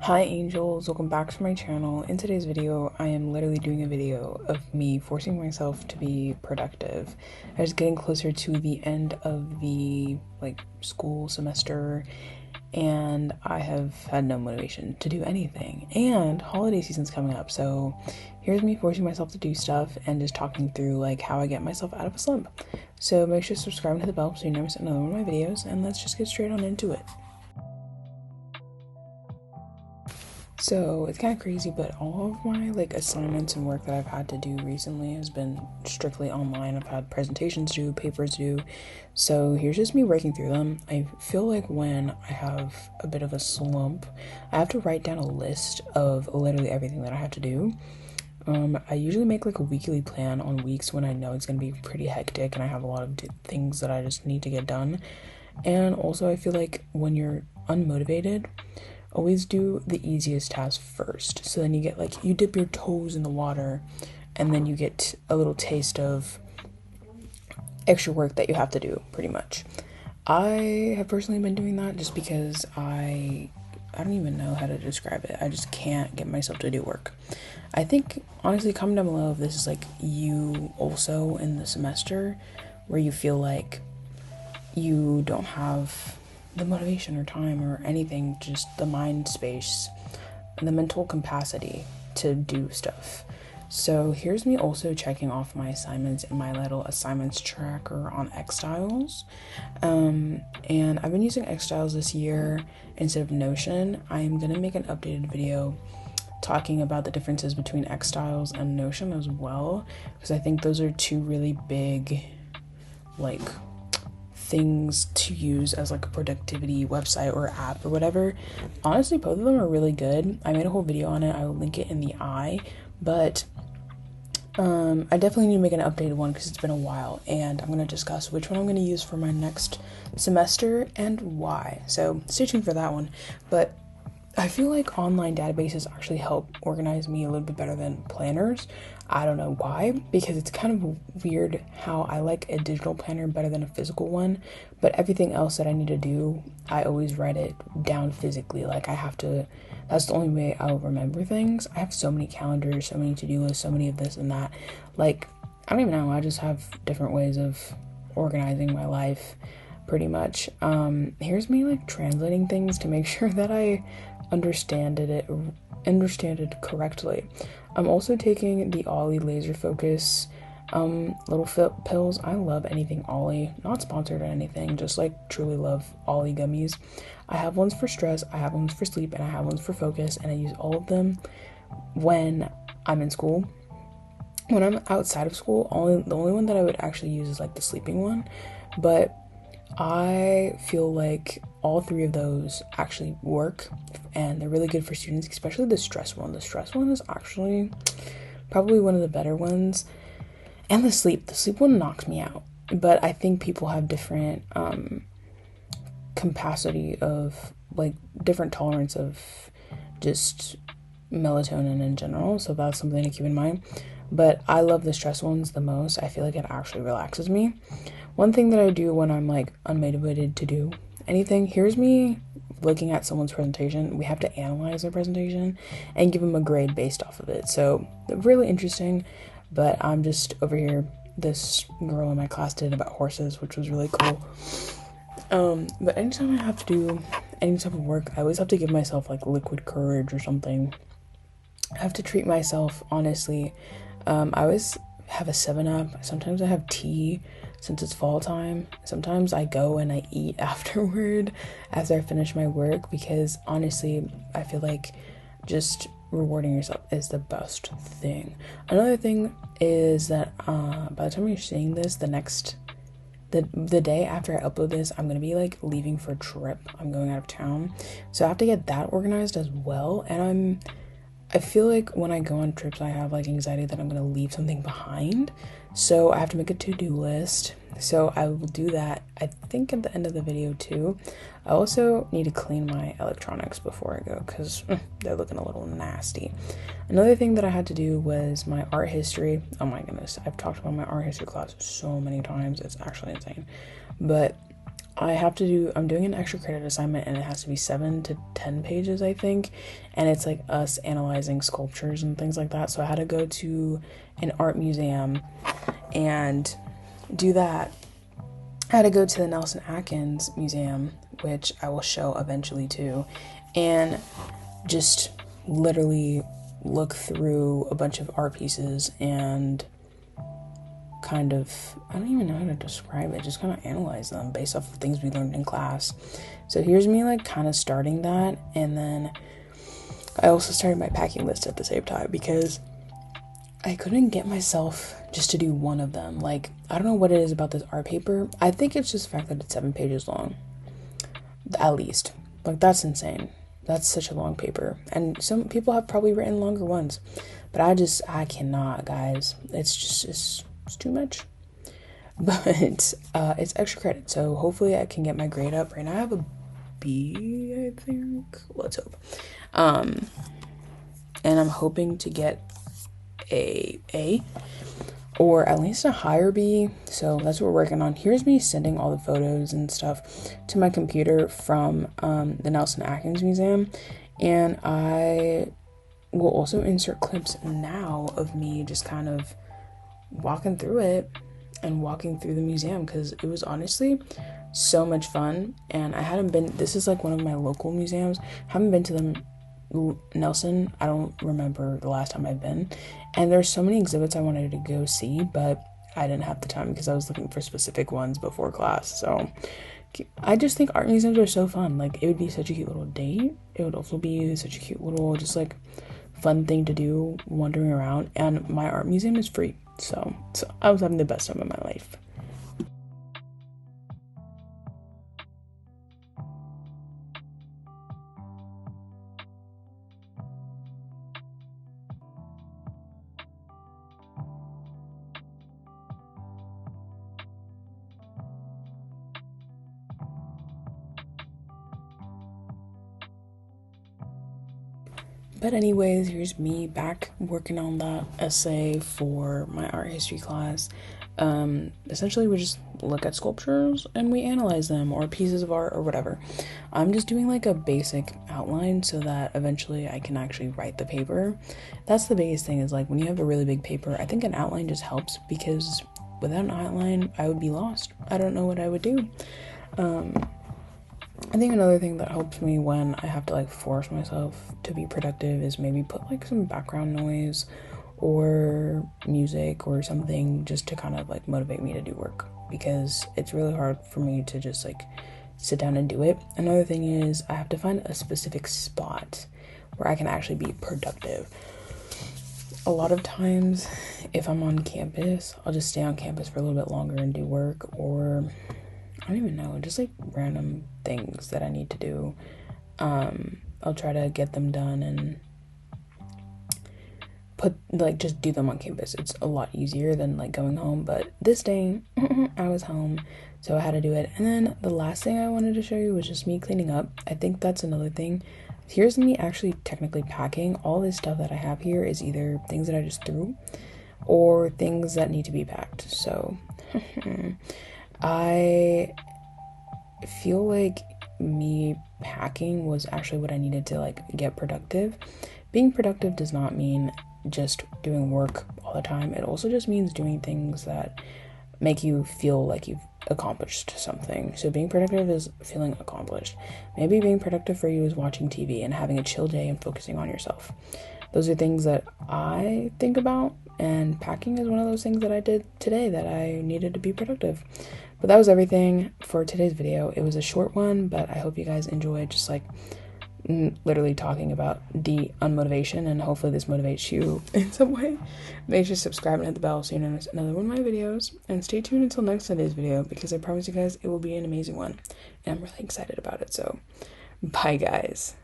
Hi angels, welcome back to my channel. In today's video, I am literally doing a video of me forcing myself to be productive. I was getting closer to the end of the school semester and I have had no motivation to do anything. And holiday season's coming up, so here's me forcing myself to do stuff and just talking through how I get myself out of a slump. So make sure to subscribe and hit the bell so you never miss another one of my videos, and let's just get straight on into it. So it's kind of crazy, but all of my assignments and work that I've had to do recently has been strictly online. I've had presentations due, papers due, so here's just me working through them. I feel like when I have a bit of a slump, I have to write down a list of literally everything that I have to do. I usually make a weekly plan on weeks when I know it's going to be pretty hectic and I have a lot of things that I just need to get done. And also I feel like when you're unmotivated, always do the easiest task first, so then you get you dip your toes in the water and then you get a little taste of extra work that you have to do, pretty much. I have personally been doing that just because I don't even know how to describe it. I just can't get myself to do work. I think honestly, comment down below if this is you also in the semester where you feel like you don't have the motivation or time or anything, just the mind space and the mental capacity to do stuff. So here's me also checking off my assignments in my little assignments tracker on Xstyles. And I've been using Xstyles this year instead of Notion. I'm gonna make an updated video talking about the differences between Xstyles and Notion as well, because I think those are two really big things to use as a productivity website or app or whatever. Honestly, both of them are really good. I made a whole video on it. I will link it in the but I definitely need to make an updated one because it's been a while, and I'm going to discuss which one I'm going to use for my next semester and why. So stay tuned for that one. But I feel like online databases actually help organize me a little bit better than planners. I don't know why, because it's kind of weird how I like a digital planner better than a physical one, but everything else that I need to do, I always write it down physically. That's the only way I'll remember things. I have so many calendars, so many to-do lists, so many of this and that. I don't even know, I just have different ways of organizing my life, pretty much. Here's me translating things to make sure that I understand it correctly. I'm also taking the Ollie laser focus little pills. I love anything Ollie, not sponsored or anything, just truly love Ollie gummies. I have ones for stress, I have ones for sleep, and I have ones for focus, and I use all of them when I'm in school. When I'm outside of school, the only one that I would actually use is the sleeping one, but I feel like all three of those actually work and they're really good for students, especially the stress one. The stress one is actually probably one of the better ones. And the sleep one knocks me out. But I think people have different capacity of different tolerance of just melatonin in general. So that's something to keep in mind. But I love the stress ones the most. I feel like it actually relaxes me. One thing that I do when I'm unmotivated to do anything, here's me looking at someone's presentation. We have to analyze their presentation and give them a grade based off of it. So really interesting, but I'm just over here. This girl in my class did about horses, which was really cool. But anytime I have to do any type of work, I always have to give myself liquid courage or something. I have to treat myself honestly. I always have a 7-Up. Sometimes I have tea since it's fall time. Sometimes I go and I eat afterward after I finish my work, because honestly, I feel like just rewarding yourself is the best thing. Another thing is that by the time you're seeing this, the day after I upload this, I'm gonna be leaving for a trip. I'm going out of town, so I have to get that organized as well. And I feel like when I go on trips, I have anxiety that I'm going to leave something behind. So I have to make a to-do list. So I will do that, I think, at the end of the video too. I also need to clean my electronics before I go because they're looking a little nasty. Another thing that I had to do was my art history. Oh my goodness, I've talked about my art history class so many times. It's actually insane. But I'm doing an extra credit assignment, and it has to be 7 to 10 pages, I think. And it's like us analyzing sculptures and things like that. So I had to go to an art museum and do that. I had to go to the Nelson Atkins Museum, which I will show eventually too, and just literally look through a bunch of art pieces and kind of, I don't even know how to describe it, just kind of analyze them based off of things we learned in class. So here's me like kind of starting that, and then I also started my packing list at the same time because I couldn't get myself just to do one of them. Like, I don't know what it is about this art paper. I think it's just the fact that it's 7 pages long, at least. Like, that's insane. That's such a long paper. And some people have probably written longer ones, but I cannot, guys. It's too much. But it's extra credit, so hopefully I can get my grade up. Right now I have a B, I think. Let's hope. And I'm hoping to get a or at least a higher B. So that's what we're working on. Here's me sending all the photos and stuff to my computer from the Nelson Atkins Museum, and I will also insert clips now of me just kind of walking through it and walking through the museum, because it was honestly so much fun. And I hadn't been, this is like one of my local museums, haven't been to them. Nelson, I don't remember the last time I've been, and there's so many exhibits I wanted to go see, but I didn't have the time because I was looking for specific ones before class. So I just think art museums are so fun. Like, it would be such a cute little date. It would also be such a cute little just like fun thing to do wandering around, and my art museum is free, so I was having the best time of my life. But anyways, here's me back working on that essay for my art history class. Essentially we just look at sculptures and we analyze them, or pieces of art or whatever. I'm just doing like a basic outline so that eventually I can actually write the paper. That's the biggest thing, is like when you have a really big paper, I think an outline just helps, because without an outline I would be lost. I don't know what I would do. I think another thing that helps me when I have to like force myself to be productive is maybe put like some background noise or music or something, just to kind of like motivate me to do work, because it's really hard for me to just like sit down and do it. Another thing is I have to find a specific spot where I can actually be productive. A lot of times if I'm on campus, I'll just stay on campus for a little bit longer and do work, or I don't even know, just like random things that I need to do. I'll try to get them done and just do them on campus. It's a lot easier than like going home, but this day I was home, so I had to do it. And then the last thing I wanted to show you was just me cleaning up. I think that's another thing. Here's me actually technically packing. All this stuff that I have here is either things that I just threw or things that need to be packed. So I feel like me packing was actually what I needed to like get productive. Being productive does not mean just doing work all the time. It also just means doing things that make you feel like you've accomplished something. So being productive is feeling accomplished. Maybe being productive for you is watching TV and having a chill day and focusing on yourself. Those are things that I think about, and packing is one of those things that I did today that I needed to be productive. But that was everything for today's video. It was a short one, but I hope you guys enjoyed just like literally talking about the unmotivation, and hopefully this motivates you in some way. Make sure to subscribe and hit the bell so you don't miss another one of my videos, and stay tuned until next Sunday's video, because I promise you guys it will be an amazing one, and I'm really excited about it. So bye guys.